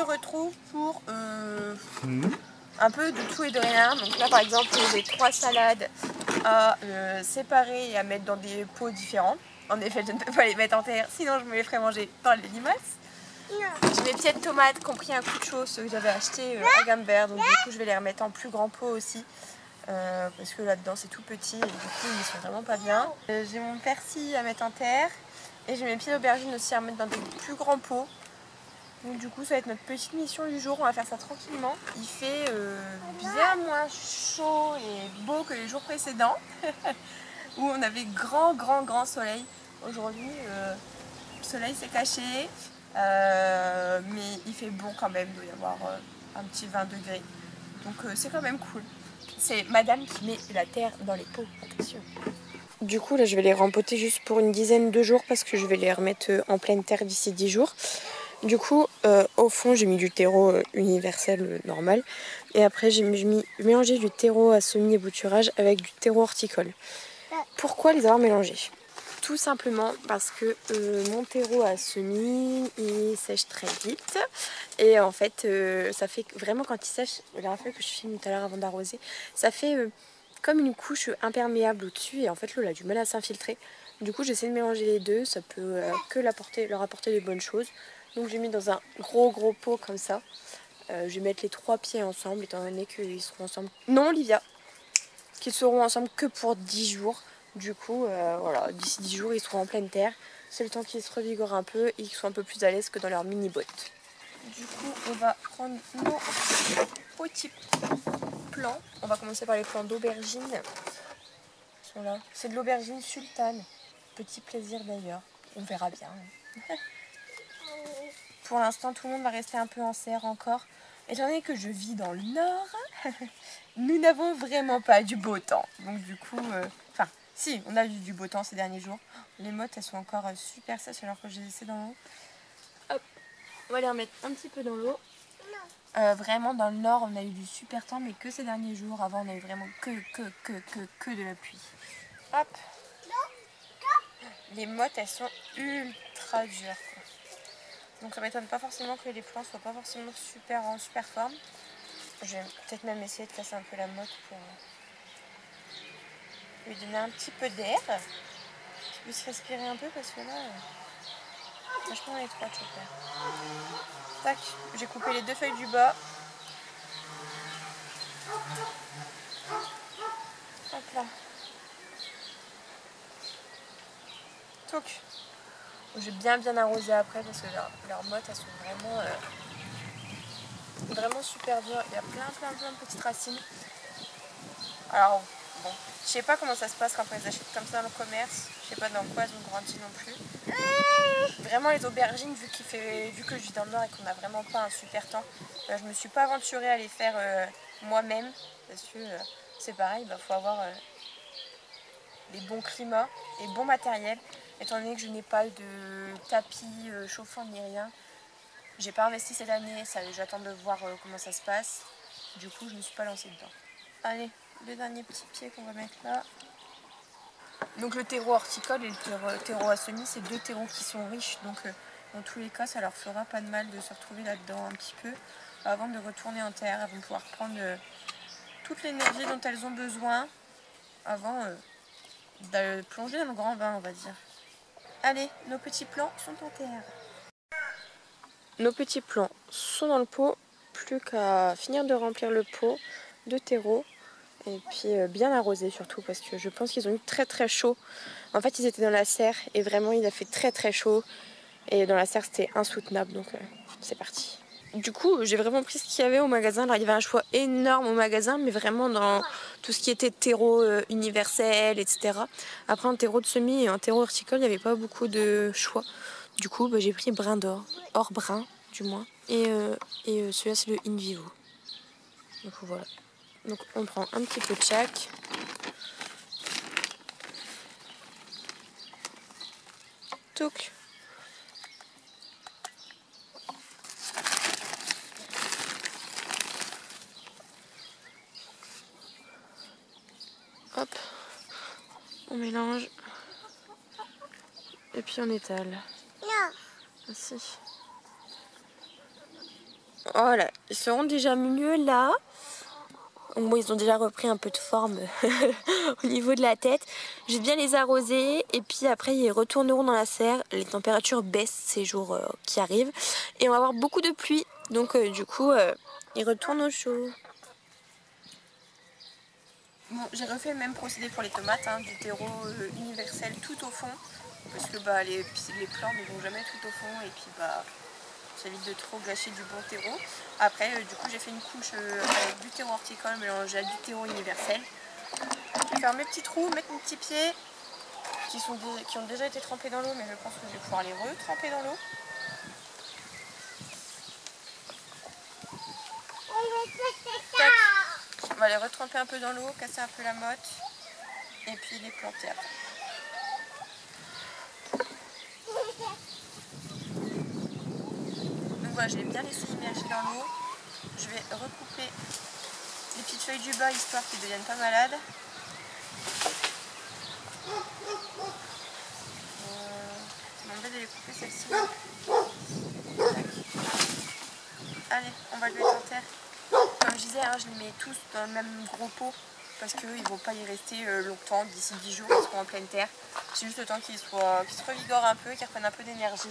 retrouve pour un peu de tout et de rien. Donc là par exemple j'ai 3 salades à séparer et à mettre dans des pots différents. En effet je ne peux pas les mettre en terre, sinon je me les ferais manger par les limaces. J'ai mes pieds de tomates qui ont pris un coup de chaud, ceux que j'avais achetés à Gambert, donc du coup je vais les remettre en plus grand pot aussi. Parce que là-dedans c'est tout petit et du coup ils sont vraiment pas bien. J'ai mon persil à mettre en terre et j'ai mes pieds d'aubergine aussi à mettre dans des plus grands pots. Donc du coup ça va être notre petite mission du jour, on va faire ça tranquillement. Il fait bien moins chaud et beau que les jours précédents où on avait grand soleil. Aujourd'hui le soleil s'est caché mais il fait bon quand même, il doit y avoir un petit 20 degrés. Donc c'est quand même cool. C'est madame qui met la terre dans les pots, attention. Du coup là je vais les rempoter juste pour une dizaine de jours parce que je vais les remettre en pleine terre d'ici 10 jours. Du coup au fond j'ai mis du terreau universel normal et après j'ai mélangé du terreau à semis et bouturage avec du terreau horticole. Pourquoi les avoir mélangés? Tout simplement parce que mon terreau à semis il sèche très vite et en fait ça fait vraiment quand il sèche, la dernière fois que je filme tout à l'heure avant d'arroser, ça fait comme une couche imperméable au-dessus et en fait l'eau a du mal à s'infiltrer. Du coup j'essaie de mélanger les deux, ça peut que leur apporter des bonnes choses. Donc j'ai mis dans un gros pot comme ça. Je vais mettre les 3 pieds ensemble étant donné qu'ils seront ensemble. Non Olivia, qu'ils seront ensemble que pour 10 jours. Du coup, voilà, d'ici 10 jours, ils seront en pleine terre. C'est le temps qu'ils se revigorent un peu et qu'ils soient un peu plus à l'aise que dans leurs mini-bottes. Du coup, on va prendre nos petits plants. On va commencer par les plants d'aubergine. Ils sont là. C'est de l'aubergine sultane. Petit plaisir d'ailleurs. On verra bien. Pour l'instant, tout le monde va rester un peu en serre encore. Étant donné que je vis dans le nord, nous n'avons vraiment pas du beau temps. Donc du coup, enfin, si, on a eu du beau temps ces derniers jours. Les mottes, elles sont encore super sèches alors que je les laissais dans l'eau. Hop, on va les remettre un petit peu dans l'eau. Vraiment, dans le nord, on a eu du super temps, mais que ces derniers jours. Avant, on a eu vraiment que de la pluie. Hop. Les mottes, elles sont ultra dures, quoi. Donc ça m'étonne pas forcément que les plants soient pas forcément en super forme. Je vais peut-être même essayer de casser un peu la motte pour lui donner un petit peu d'air. Qu'il puisse respirer un peu parce que là, franchement, elle est étroite, je fais. Tac, j'ai coupé les 2 feuilles du bas. Hop là. Toc. Je vais bien arroser après parce que leurs mottes, elles sont vraiment super dures. Il y a plein de petites racines. Alors, bon, je sais pas comment ça se passe quand on les achète comme ça dans le commerce. Je sais pas dans quoi elles ont grandi non plus. Vraiment les aubergines, vu que je vis dans le nord et qu'on n'a vraiment pas un super temps, je me suis pas aventurée à les faire moi-même. Parce que c'est pareil, il faut avoir les bons climats et bon matériel. Étant donné que je n'ai pas de tapis chauffant ni rien. J'ai pas investi cette année, j'attends de voir comment ça se passe. Du coup, je ne me suis pas lancée dedans. Allez, le dernier petit pied qu'on va mettre là. Donc le terreau horticole et le terreau à semis, c'est 2 terreaux qui sont riches. Donc dans tous les cas, ça leur fera pas de mal de se retrouver là-dedans un petit peu avant de retourner en terre. Elles vont pouvoir prendre toute l'énergie dont elles ont besoin avant de plonger dans le grand bain, on va dire. Allez, nos petits plants sont en terre. Nos petits plants sont dans le pot, plus qu'à finir de remplir le pot de terreau et puis bien arroser surtout parce que je pense qu'ils ont eu très chaud. En fait ils étaient dans la serre et vraiment il a fait très chaud et dans la serre c'était insoutenable donc c'est parti. Du coup j'ai vraiment pris ce qu'il y avait au magasin. Alors il y avait un choix énorme au magasin mais vraiment dans tout ce qui était terreau universel etc. Après en terreau de semis et en terreau horticole il n'y avait pas beaucoup de choix. Du coup, j'ai pris brin d'or, or brun du moins, et celui-là c'est le In Vivo. Donc voilà. Donc on prend un petit peu de chaque. Touc. Hop. On mélange. Et puis on étale. Ainsi. Voilà, ils seront déjà mieux là. Bon, ils ont déjà repris un peu de forme au niveau de la tête. Je vais bien les arroser et puis après ils retourneront dans la serre. Les températures baissent ces jours qui arrivent et on va avoir beaucoup de pluie. Donc du coup, ils retournent au chaud. Bon, j'ai refait le même procédé pour les tomates, hein, du terreau universel tout au fond. Parce que bah, les plants ne vont jamais tout au fond et puis bah, ça évite de trop gâcher du bon terreau. Après, du coup, j'ai fait une couche avec du terreau horticole mélangé à du terreau universel. Je vais faire mes petits trous, mettre mes petits pieds qui ont déjà été trempés dans l'eau, mais je pense que je vais pouvoir les retremper dans l'eau. On va les retremper un peu dans l'eau, casser un peu la motte et puis les planter après. Donc voilà, je l'ai bien laissé immerger dans l'eau. Je vais recouper les petites feuilles du bas histoire qu'ils ne deviennent pas malades. Ça m'embête de les couper celles-ci. Allez, on va le mettre en terre. Comme je disais, hein, je les mets tous dans le même gros pot parce qu'eux ils vont pas y rester longtemps, d'ici 10 jours ils seront en pleine terre. C'est juste le temps qu'ils se revigorent un peu, qu'ils reprennent un peu d'énergie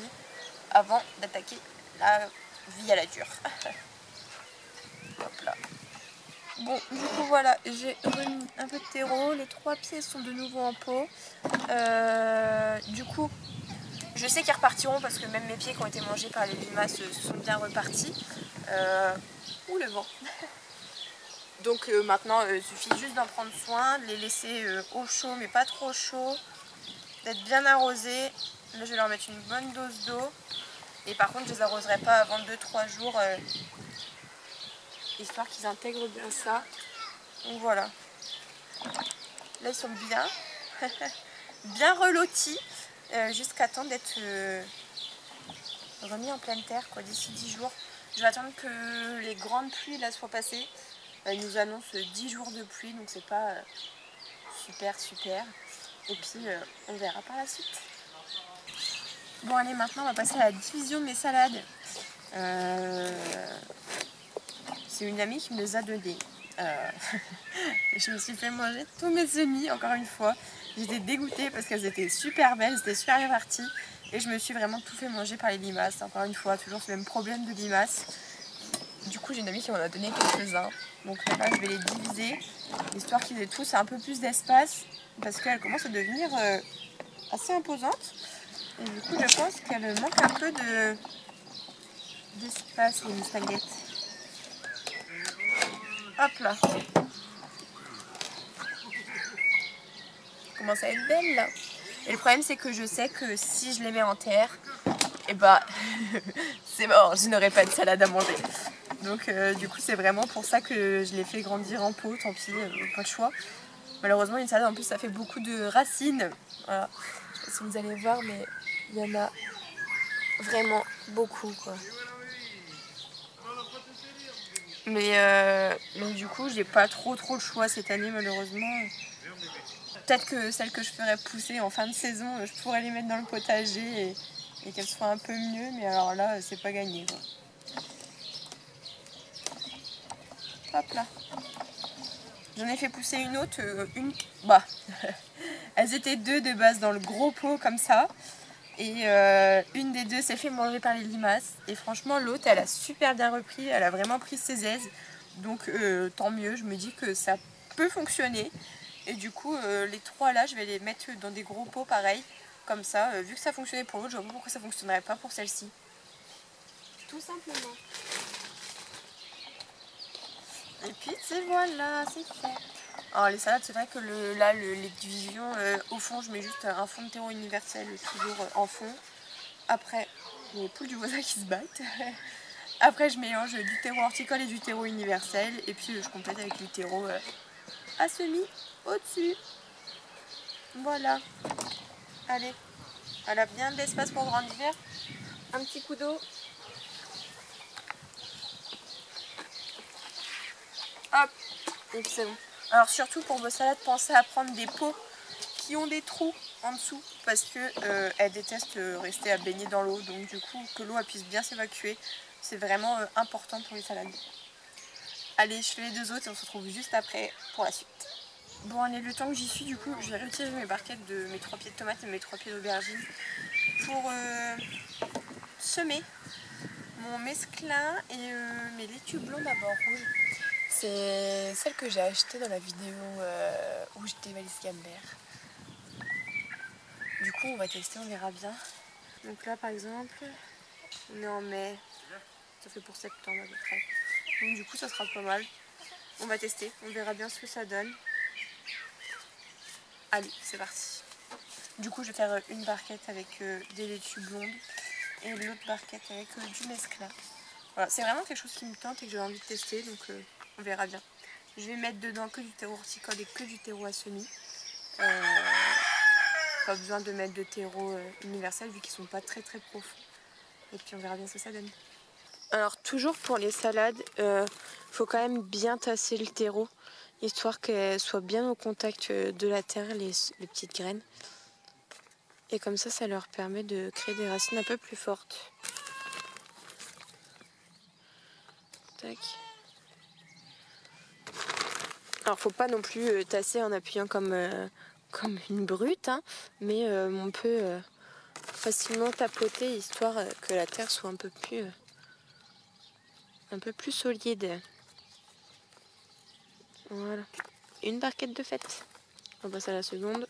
avant d'attaquer la vie à la dure. Hop là. Bon, du coup voilà, j'ai remis un peu de terreau, les 3 pieds sont de nouveau en pot. Du coup, je sais qu'ils repartiront parce que même mes pieds qui ont été mangés par les limaces se sont bien repartis. Ouh le vent. Donc maintenant, il suffit juste d'en prendre soin, de les laisser au chaud mais pas trop chaud, d'être bien arrosés. Là je vais leur mettre une bonne dose d'eau. Et par contre je les arroserai pas avant 2-3 jours, histoire qu'ils intègrent bien ça. Donc voilà. Là ils sont bien, bien relotis, jusqu'à temps d'être remis en pleine terre d'ici 10 jours. Je vais attendre que les grandes pluies là soient passées. Ils nous annoncent 10 jours de pluie, donc c'est pas super. Et puis on verra par la suite. Bon allez, maintenant on va passer à la division de mes salades. C'est une amie qui me les a données. Je me suis fait manger tous mes semis, encore une fois. J'étais dégoûtée parce qu'elles étaient super belles, c'était super bien parti. Et je me suis vraiment tout fait manger par les limaces. Encore une fois, toujours ce même problème de limaces. Du coup, j'ai une amie qui m'en a donné quelques-uns. Donc là, je vais les diviser, histoire qu'ils aient tous un peu plus d'espace. Parce qu'elles commencent à devenir assez imposantes. Et du coup, je pense qu'elles manquent un peu d'espace, les mistinguettes. Hop là. Commence à être belle là. Et le problème c'est que je sais que si je les mets en terre, et bah c'est mort, je n'aurai pas de salade à manger. Donc du coup c'est vraiment pour ça que je les fais grandir en pot, tant pis, pas de choix. Malheureusement une salade en plus ça fait beaucoup de racines. Voilà. Je sais pas si vous allez voir mais il y en a vraiment beaucoup quoi. Mais du coup j'ai pas trop le choix cette année malheureusement. Peut-être que celles que je ferais pousser en fin de saison, je pourrais les mettre dans le potager et qu'elles soient un peu mieux, mais alors là, c'est pas gagné, quoi. Hop là. J'en ai fait pousser une autre, elles étaient 2 de base dans le gros pot comme ça. Et une des 2 s'est fait manger par les limaces. Et franchement, l'autre, elle a super bien repris, elle a vraiment pris ses aises. Donc tant mieux, je me dis que ça peut fonctionner. Et du coup, les 3 là, je vais les mettre dans des gros pots pareil. Comme ça, vu que ça fonctionnait pour l'autre, je vois pas pourquoi ça fonctionnerait pas pour celle-ci. Tout simplement. Et puis, voilà, c'est fait. Alors les salades, c'est vrai que les divisions, au fond, je mets juste un fond de terreau universel, toujours en fond. Après, les poules du voisin qui se battent. Après, je mélange du terreau horticole et du terreau universel. Et puis, je complète avec du terreau à semis au-dessus. Voilà. Allez. Elle a bien de l'espace pour grandir. Un petit coup d'eau. Hop. Et puis c'est bon. Alors surtout pour vos salades, pensez à prendre des pots qui ont des trous en dessous. Parce que elles détestent rester à baigner dans l'eau. Donc du coup, que l'eau puisse bien s'évacuer. C'est vraiment important pour les salades. Allez, je fais les 2 autres et on se retrouve juste après pour la suite. Bon allez, le temps que j'y suis, du coup, je vais retirer mes barquettes de mes 3 pieds de tomates et mes 3 pieds d'aubergine pour semer mon mesclin et mes laitues blondes à bord rouge. C'est celle que j'ai achetée dans la vidéo où j'étais valise Gambert. Du coup, on va tester, on verra bien. Donc là, par exemple, on est en mai. Ça fait pour septembre à peu près. Donc du coup, ça sera pas mal. On va tester, on verra bien ce que ça donne. Allez, c'est parti. Du coup, je vais faire une barquette avec des laitues blondes et l'autre barquette avec du mesclun. Voilà, c'est vraiment quelque chose qui me tente et que j'ai envie de tester, donc on verra bien. Je vais mettre dedans que du terreau horticole et que du terreau à semis. Pas besoin de mettre de terreau universel vu qu'ils sont pas très profonds. Et puis on verra bien ce que ça donne. Alors toujours pour les salades, faut quand même bien tasser le terreau, histoire qu'elle soit bien au contact de la terre, les petites graines. Et comme ça leur permet de créer des racines un peu plus fortes. Tac. Alors faut pas non plus tasser en appuyant comme une brute, hein, mais on peut facilement tapoter, histoire que la terre soit un peu plus solide. Voilà. Une barquette de fête. On passe à la seconde.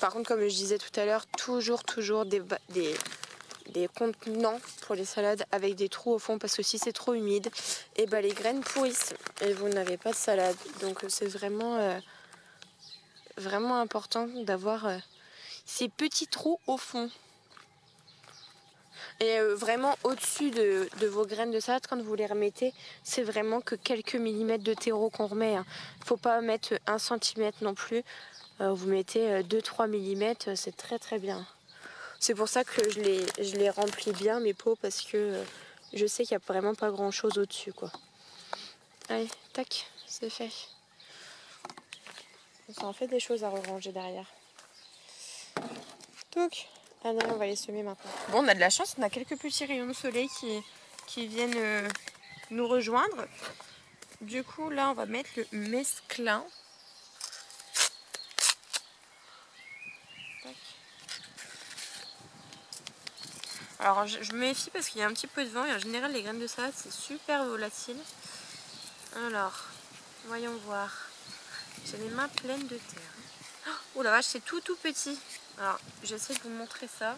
Par contre, comme je disais tout à l'heure, toujours des contenants pour les salades avec des trous au fond, parce que si c'est trop humide, et les graines pourrissent et vous n'avez pas de salade. Donc c'est vraiment important d'avoir ces petits trous au fond. Et vraiment au-dessus de vos graines de salade, quand vous les remettez, c'est vraiment que quelques millimètres de terreau qu'on remet. Faut pas mettre 1 centimètre non plus. Vous mettez 2-3 mm, c'est très bien. C'est pour ça que je les remplis bien, mes pots, parce que je sais qu'il n'y a vraiment pas grand chose au-dessus, quoi. Allez, tac, c'est fait. Ça en fait des choses à ranger derrière. Donc, allez, on va les semer maintenant. Bon, on a de la chance, on a quelques petits rayons de soleil qui viennent nous rejoindre. Du coup, là, on va mettre le mesclin. Tac. Alors, je me méfie parce qu'il y a un petit peu de vent et en général, les graines de salade, c'est super volatile. Alors, voyons voir. J'ai les mains pleines de terre. Oh la vache, c'est tout petit. Alors, j'essaie de vous montrer ça.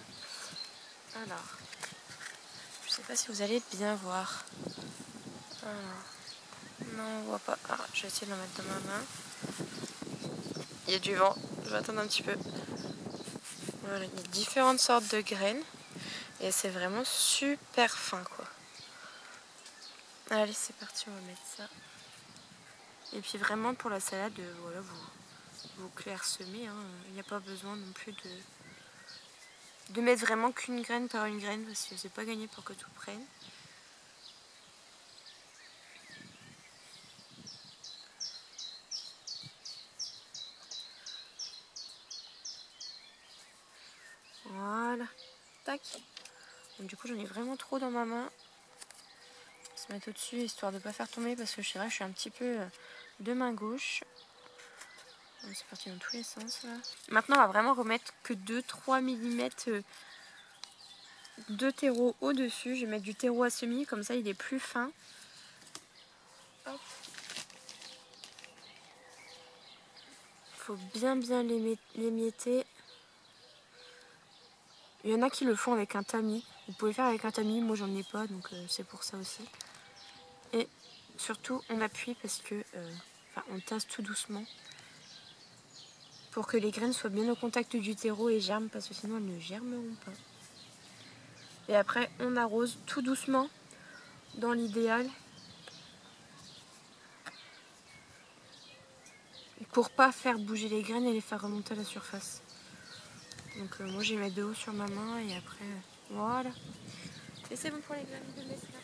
Alors, je sais pas si vous allez bien voir. Alors, non, on voit pas. Alors, je vais essayer de le mettre dans ma main. Il y a du vent. Je vais attendre un petit peu. Voilà, il y a différentes sortes de graines. Et c'est vraiment super fin, quoi. Allez, c'est parti, on va mettre ça. Et puis vraiment, pour la salade, voilà, vous clairsemez. Hein. Il n'y a pas besoin non plus de mettre vraiment qu'une graine par une graine, parce que c'est pas gagné pour que tout prenne. Voilà. Tac. Donc, du coup, j'en ai vraiment trop dans ma main. On va se mettre au-dessus, histoire de ne pas faire tomber, parce que je suis un petit peu de main gauche. C'est parti dans tous les sens, là. Maintenant, on va vraiment remettre que 2-3 mm de terreau au-dessus. Je vais mettre du terreau à semis, comme ça, il est plus fin. Hop. Faut bien l'émietter. Il y en a qui le font avec un tamis. Vous pouvez faire avec un tamis, moi j'en ai pas, donc c'est pour ça aussi. Et surtout, on appuie parce que on tasse tout doucement pour que les graines soient bien au contact du terreau et germent, parce que sinon elles ne germeront pas. Et après, on arrose tout doucement, dans l'idéal, pour pas faire bouger les graines et les faire remonter à la surface. Donc moi j'ai mis de haut sur ma main et après, voilà. Et c'est bon pour les graines de mesclin.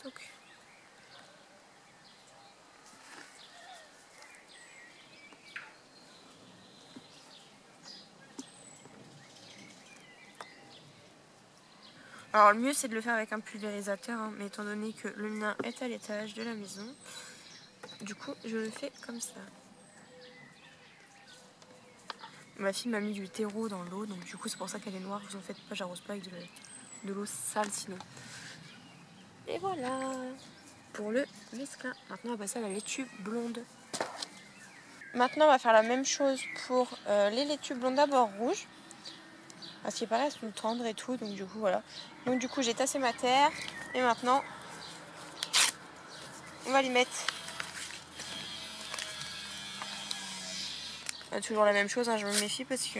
Donc, Alors le mieux c'est de le faire avec un pulvérisateur, hein, mais étant donné que le mien est à l'étage de la maison, du coup je le fais comme ça. Ma fille m'a mis du terreau dans l'eau, donc du coup c'est pour ça qu'elle est noire. Vous en faites pas, j'arrose pas avec de l'eau sale sinon. Et voilà pour le mesclin. Maintenant on va passer à la laitue blonde. Maintenant on va faire la même chose pour les laitues blondes, d'abord rouges. Parce qu'il paraît elles sont tendres et tout, donc du coup voilà. Donc du coup j'ai tassé ma terre et maintenant on va les mettre. Toujours la même chose, hein, je me méfie parce que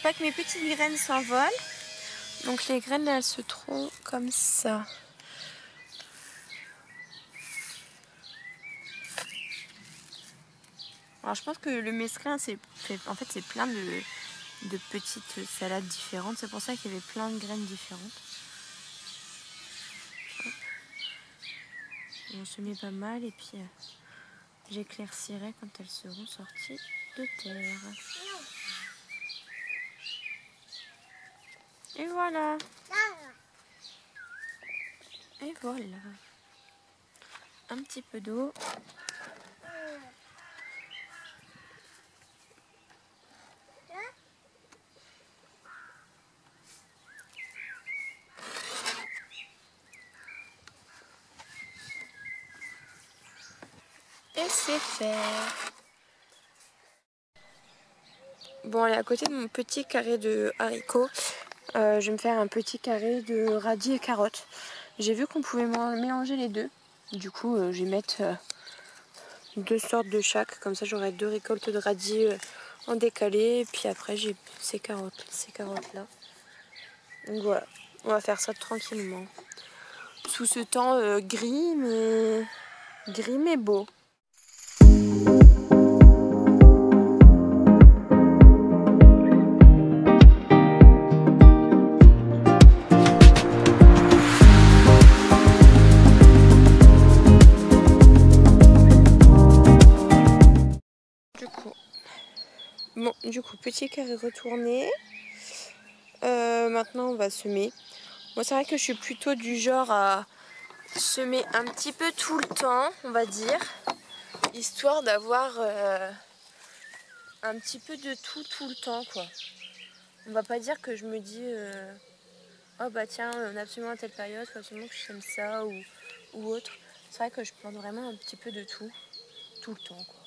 pas que mes petites graines s'envolent. Donc les graines elles se trouvent comme ça. Alors je pense que le mesclin c'est plein de petites salades différentes. C'est pour ça qu'il y avait plein de graines différentes. Hop. On se met pas mal et puis j'éclaircirai quand elles seront sorties de terre. Et voilà. Et voilà. Un petit peu d'eau. Et c'est fait. Bon, allez, à côté de mon petit carré de haricots, je vais me faire un petit carré de radis et carottes. J'ai vu qu'on pouvait mélanger les deux. Du coup, je vais mettre 2 sortes de chaque. Comme ça, j'aurai 2 récoltes de radis en décalé. Et puis après, j'ai ces carottes-là. Donc voilà, on va faire ça tranquillement. Sous ce temps gris mais beau. Du coup, petit carré retourné. Maintenant, on va semer. Moi, c'est vrai que je suis plutôt du genre à semer un petit peu tout le temps, on va dire, histoire d'avoir un petit peu de tout le temps, quoi. On va pas dire que je me dis oh bah tiens, on a absolument à telle période, faut absolument que je sème ça ou autre. C'est vrai que je plante vraiment un petit peu de tout le temps, quoi.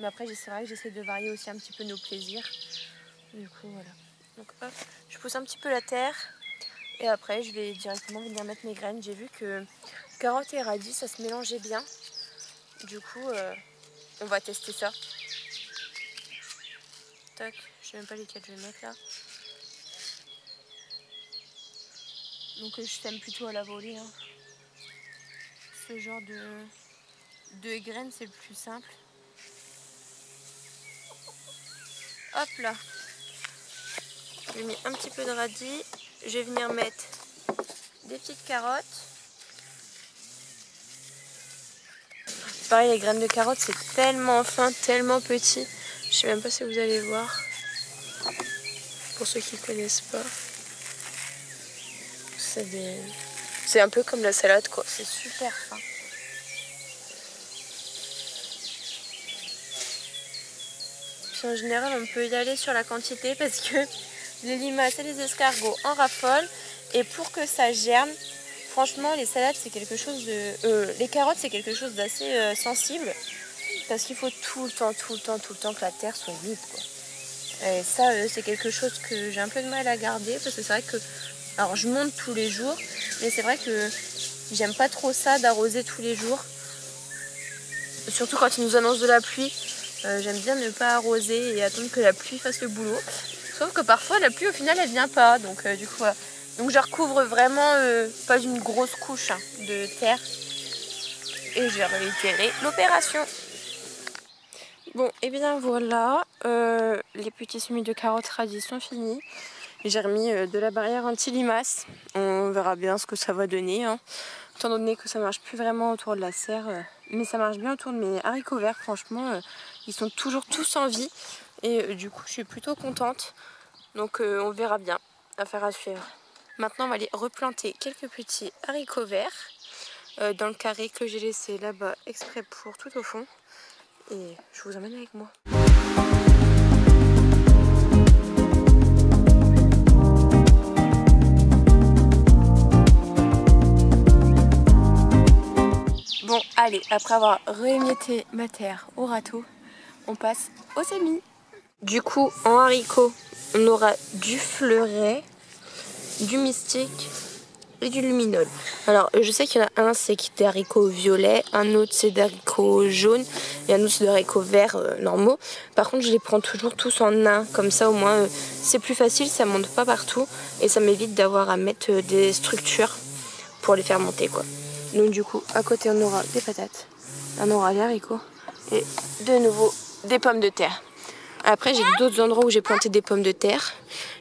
Mais après, c'est vrai que j'essaie de varier aussi un petit peu nos plaisirs. Du coup, voilà. Donc hop, je pousse un petit peu la terre. Et après, je vais directement venir mettre mes graines. J'ai vu que carottes et radis, ça se mélangeait bien. Du coup, on va tester ça. Tac, je sais même pas lesquels je vais mettre là. Donc je sème plutôt à la volée. Hein. Ce genre de graines, c'est le plus simple. Hop là. J'ai mis un petit peu de radis. Je vais venir mettre des petites carottes. Pareil, les graines de carottes, c'est tellement fin, tellement petit. Je sais même pas si vous allez voir. Pour ceux qui ne connaissent pas. C'est un peu comme la salade, quoi. C'est super fin. Puis en général, on peut y aller sur la quantité parce que les limaces et les escargots en raffolent. Et pour que ça germe, franchement, les salades, c'est quelque chose de... les carottes, c'est quelque chose d'assez sensible. Parce qu'il faut tout le temps que la terre soit vide, quoi. Et ça, c'est quelque chose que j'ai un peu de mal à garder. Parce que c'est vrai que... Alors, je monte tous les jours. Mais c'est vrai que j'aime pas trop ça d'arroser tous les jours. Surtout quand ils nous annoncent de la pluie. J'aime bien ne pas arroser et attendre que la pluie fasse le boulot. Sauf que parfois la pluie au final elle vient pas. Donc du coup voilà. Donc je recouvre vraiment pas une grosse couche de terre. Et je vais réitérer l'opération. Bon et bien voilà. Les petits semis de carottes radis sont finis. J'ai remis de la barrière anti-limaces. On verra bien ce que ça va donner. Hein. Étant donné que ça marche plus vraiment autour de la serre. Mais ça marche bien autour de mes haricots verts. Franchement, ils sont toujours tous en vie. Et du coup, je suis plutôt contente. Donc on verra bien. Affaire à suivre. Maintenant on va aller replanter quelques petits haricots verts dans le carré que j'ai laissé là-bas exprès pour tout au fond. Et je vous emmène avec moi. Bon, allez, après avoir réémietté ma terre au râteau, on passe au semis. Du coup, en haricots, on aura du fleuret, du mystique et du luminol. Alors, je sais qu'il y en a un, c'est des haricots violets, un autre, c'est des haricots jaunes, et un autre, c'est des haricots verts normaux. Par contre, je les prends toujours tous en un, comme ça, au moins, c'est plus facile, ça monte pas partout, et ça m'évite d'avoir à mettre des structures pour les faire monter, quoi. Donc du coup, à côté, on aura des patates, on aura des haricots et de nouveau des pommes de terre. Après, j'ai d'autres endroits où j'ai planté des pommes de terre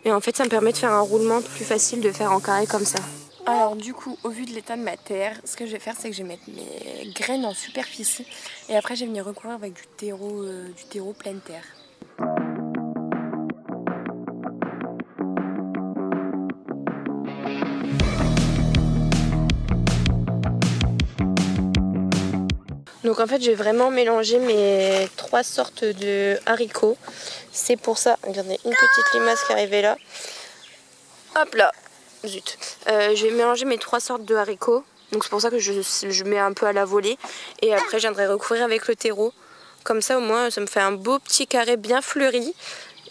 et en fait, ça me permet de faire un roulement plus facile de faire en carré comme ça. Alors du coup, au vu de l'état de ma terre, ce que je vais faire, c'est que je vais mettre mes graines en superficie et après, je vais venir recouvrir avec du terreau pleine terre. Donc en fait, je vais vraiment mélanger mes 3 sortes de haricots. C'est pour ça, regardez, une petite limace qui est arrivée là. Hop là, zut. Je vais mélanger mes 3 sortes de haricots. Donc c'est pour ça que je mets un peu à la volée. Et après, je viendrai recouvrir avec le terreau. Comme ça, au moins, ça me fait un beau petit carré bien fleuri.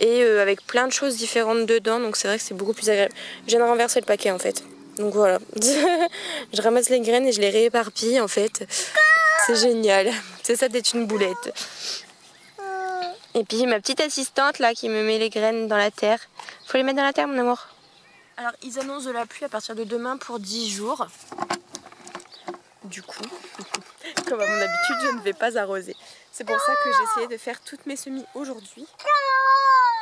Et avec plein de choses différentes dedans. Donc c'est vrai que c'est beaucoup plus agréable. Je viens de renverser le paquet en fait. Donc voilà. Je ramasse les graines et je les rééparpille en fait. C'est génial, c'est ça d'être une boulette. Et puis j'ai ma petite assistante là qui me met les graines dans la terre. Faut les mettre dans la terre mon amour. Alors ils annoncent de la pluie à partir de demain pour 10 jours. Du coup, comme à mon habitude, je ne vais pas arroser. C'est pour ça que j'ai essayé de faire toutes mes semis aujourd'hui.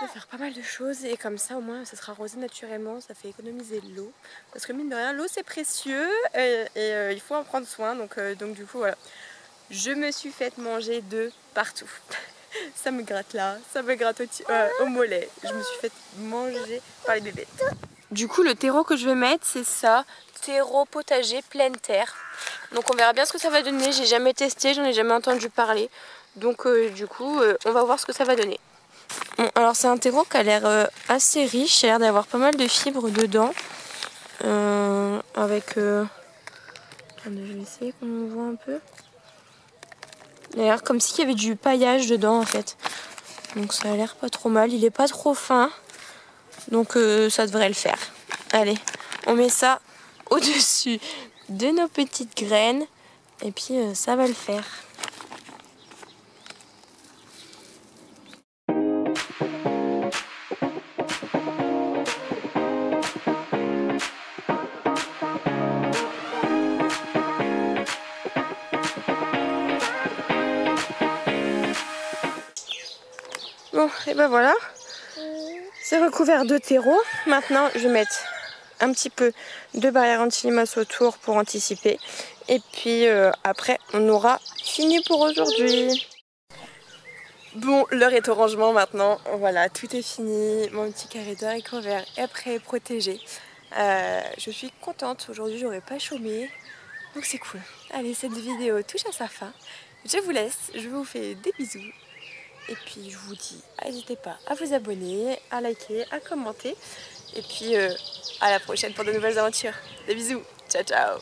De faire pas mal de choses et comme ça au moins ça sera arrosé naturellement, ça fait économiser de l'eau. Parce que mine de rien, l'eau c'est précieux et il faut en prendre soin. Donc du coup voilà. Je me suis fait manger de partout. Ça me gratte là, ça me gratte au mollet. Je me suis fait manger par les bébés. Du coup, le terreau que je vais mettre, c'est ça. Terreau potager pleine terre. Donc on verra bien ce que ça va donner. J'ai jamais testé, j'en ai jamais entendu parler. Donc du coup, on va voir ce que ça va donner. Bon, alors c'est un terreau qui a l'air assez riche. Il a l'air d'avoir pas mal de fibres dedans. Avec... Attendez, je vais essayer qu'on voit un peu. Il a l'air comme s'il y avait du paillage dedans en fait. Donc ça a l'air pas trop mal. Il est pas trop fin. Donc ça devrait le faire. Allez, on met ça au-dessus de nos petites graines. Et puis ça va le faire. Bon, et ben voilà, c'est recouvert de terreau. Maintenant, je vais mettre un petit peu de barrière anti-limaces autour pour anticiper. Et puis après, on aura fini pour aujourd'hui. Bon, l'heure est au rangement maintenant. Voilà, tout est fini. Mon petit carré d'haricots verts est prêt et protégé. Je suis contente. Aujourd'hui, j'aurais pas chômé. Donc c'est cool. Allez, cette vidéo touche à sa fin. Je vous laisse. Je vous fais des bisous. Et puis je vous dis, n'hésitez pas à vous abonner, à liker, à commenter. Et puis à la prochaine pour de nouvelles aventures. Des bisous, ciao ciao.